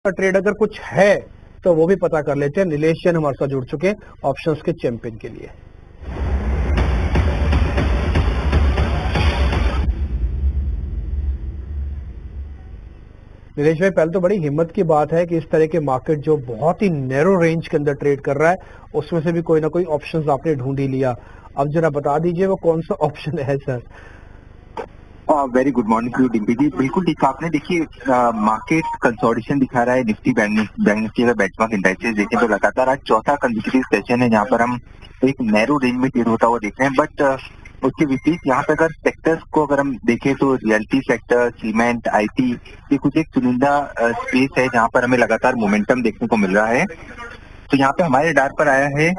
का ट्रेड अगर कुछ है तो वो भी पता कर लेते हैं। नीलेश जैन हमारे साथ जुड़ चुके हैं ऑप्शंस के चैंपियन के लिए। नीलेश भाई, पहले तो बड़ी हिम्मत की बात है कि इस तरह के मार्केट जो बहुत ही नैरो रेंज के अंदर ट्रेड कर रहा है, उसमें से भी कोई ना कोई ऑप्शंस आपने ढूंढ ही लिया। अब जरा बता दीजिए वो कौन सा ऑप्शन है sir? Very good morning to Dimpi ji. बिल्कुल ठीक आपने। देखिए, मार्केट कंसोलिडेशन दिखा रहा है। निफ्टी बैंक निफ्टी अगर बेंचमार्क इंडाइसेस देखें तो लगातार आज चौथा कंसेक्यूटिव सेशन है जहां पर हम एक नैरो रेंज में ट्रेड होता हुआ देख रहे हैं। बट उसके विपरीत यहाँ पे अगर सेक्टर्स को अगर हम देखें तो रियल्टी सेक्टर, सीमेंट, आईटी, ये कुछ एक चुनिंदा स्पेस है जहाँ पर हमें लगातार मोमेंटम देखने को मिल रहा है। तो यहाँ पे हमारे रडार पर आया है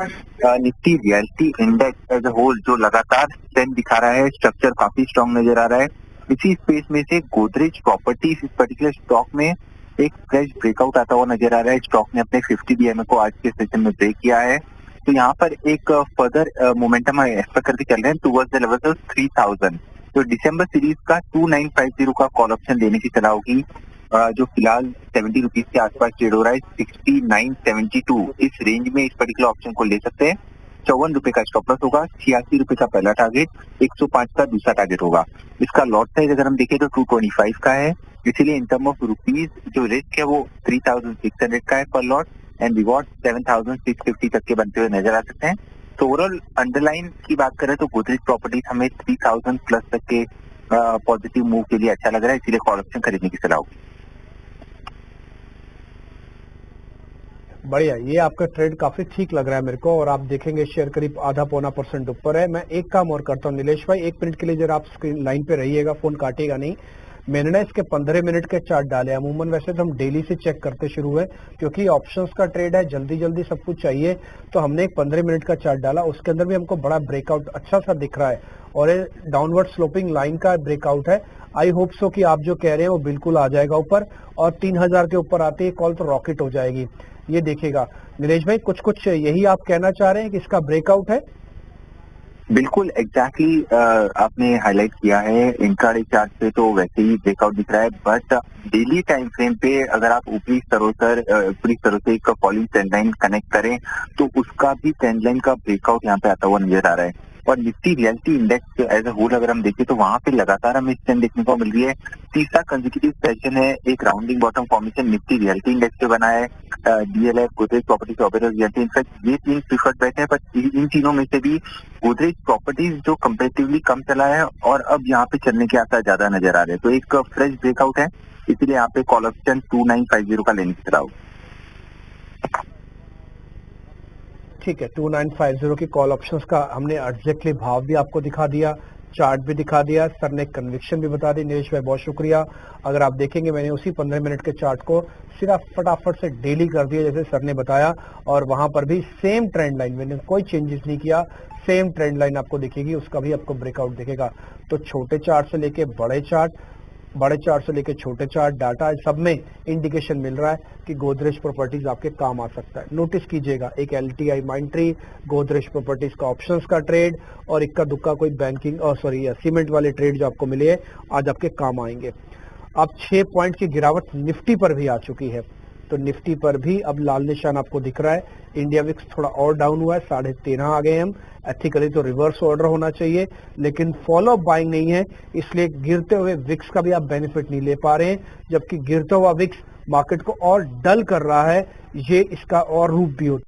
Nifty realty index as a whole, जो लगातार स्ट्रेंथ दिखा रहा है। स्ट्रक्चर काफी स्ट्रांग नजर आ रहा है। इसी स्पेस में से गोदरेज प्रॉपर्टीज इस पर्टिकुलर स्टॉक में एक फ्रेश ब्रेकआउट आता हुआ नजर आ रहा है। स्टॉक ने अपने 50 डीएमए को आज के सेशन में ब्रेक किया है। तो यहाँ पर एक फर्दर मोमेंटम एक्सपेक्ट करके चल रहे हैं टुवर्ड्स द लेवल ऑफ 3000। तो दिसंबर सीरीज का 2950 का कॉल ऑप्शन देने की सलाह होगी, जो फिलहाल 70 रुपीज के आसपास ट्रेड हो रहा है। 6972 इस रेंज में इस पर्टिकुलर ऑप्शन को ले सकते हैं। 54 रुपए का स्टॉप लॉस होगा, 86 रुपए का पहला टारगेट, 105 का दूसरा टारगेट होगा। इसका लॉट साइज अगर हम देखें तो 225 का है। इसीलिए इन टर्म ऑफ रुपीज जो रिस्क है वो 3600 का है पर लॉट, एंड रिवॉर्ड 7650 तक के बनते हुए नजर आ सकते हैं। तो ओवरऑल अंडरलाइन की बात करें तो गोदरेज प्रॉपर्टीज हमें 3000 प्लस तक के पॉजिटिव मूव के लिए अच्छा लग रहा है, इसीलिए कॉल ऑप्शन खरीदने की सलाह होगी। बढ़िया, ये आपका ट्रेड काफी ठीक लग रहा है मेरे को। और आप देखेंगे शेयर करीब आधा पौना % ऊपर है। मैं एक काम और करता हूँ नीलेश भाई, 1 मिनट के लिए जरा आप स्क्रीन लाइन पे रहिएगा, फोन काटिएगा नहीं। मैंने ना इसके 15 मिनट के चार्ट डाले। अमूमन वैसे तो हम डेली से चेक करते शुरू हुए, क्योंकि ऑप्शंस का ट्रेड है, जल्दी जल्दी सब कुछ चाहिए। तो हमने एक 15 मिनट का चार्ट डाला, उसके अंदर भी हमको बड़ा ब्रेकआउट अच्छा सा दिख रहा है और ये डाउनवर्ड स्लोपिंग लाइन का ब्रेकआउट है। आई होप सो कि आप जो कह रहे हैं वो बिल्कुल आ जाएगा ऊपर, और 3000 के ऊपर आते ही कॉल तो रॉकेट हो जाएगी। ये देखिएगा नीलेश भाई, कुछ यही आप कहना चाह रहे हैं कि इसका ब्रेकआउट है? बिल्कुल एग्जैक्टली आपने हाईलाइट किया है। इंट्राडे चार्ट पे तो वैसे ही ब्रेकआउट दिख रहा है, बट डेली टाइम फ्रेम पे अगर आप ऊपरी स्तरों से एक फॉलिंग ट्रेंड लाइन कनेक्ट करें तो उसका भी ट्रेंड लाइन का ब्रेकआउट यहाँ पे आता हुआ नजर आ रहा है। और Nifty realty index as a whole अगर हम देखें तो वहां पे लगातार हमें ट्रेंड देखने को मिल रही है। तीसरा कंसेक्यूटिव सेशन है, एक rounding bottom formation Nifty realty index पे बना है। DLF, Godrej properties, operators realty, in fact ये 3 प्रीफर्ड बैठे हैं, बट इन तीनों में से भी गोदरेज प्रॉपर्टीज जो कंपेरेटिवली कम चला है और अब यहाँ पे चलने के आसार ज्यादा नजर आ रहे हैं। तो एक फ्रेश ब्रेकआउट है, इसलिए यहाँ पे कॉल ऑप्शन 2950 का लेने की सलाह। ठीक है, 2950 की कॉल ऑप्शंस का हमने एग्जैक्टली भाव भी आपको दिखा दिया, चार्ट भी दिखा दिया, सर ने कन्विक्शन भी बता दी। नीलेश भाई बहुत शुक्रिया। अगर आप देखेंगे मैंने उसी 15 मिनट के चार्ट को सिर्फ फटाफट से डेली कर दिया जैसे सर ने बताया, और वहां पर भी सेम ट्रेंड लाइन, मैंने कोई चेंजेस नहीं किया, सेम ट्रेंड लाइन आपको दिखेगी, उसका भी आपको ब्रेकआउट दिखेगा। तो छोटे चार्ट से लेके बड़े चार्ट, बड़े चार्ट से लेके छोटे चार्ट, डाटा सब में इंडिकेशन मिल रहा है कि गोदरेज प्रॉपर्टीज आपके काम आ सकता है। नोटिस कीजिएगा, एक LTI माइंट्री, गोदरेज प्रॉपर्टीज का ऑप्शंस का ट्रेड, और इक्का दुक्का कोई बैंकिंग और सीमेंट वाले ट्रेड जो आपको मिले आज आपके काम आएंगे। अब 6 पॉइंट की गिरावट निफ्टी पर भी आ चुकी है, तो निफ्टी पर भी अब लाल निशान आपको दिख रहा है। इंडिया विक्स थोड़ा और डाउन हुआ है, 13.5 आ गए हम। एथिकली तो रिवर्स ऑर्डर होना चाहिए, लेकिन फॉलो बाइंग नहीं है, इसलिए गिरते हुए विक्स का भी आप बेनिफिट नहीं ले पा रहे हैं, जबकि गिरता हुआ विक्स मार्केट को और डल कर रहा है। ये इसका और रूप भी होता है।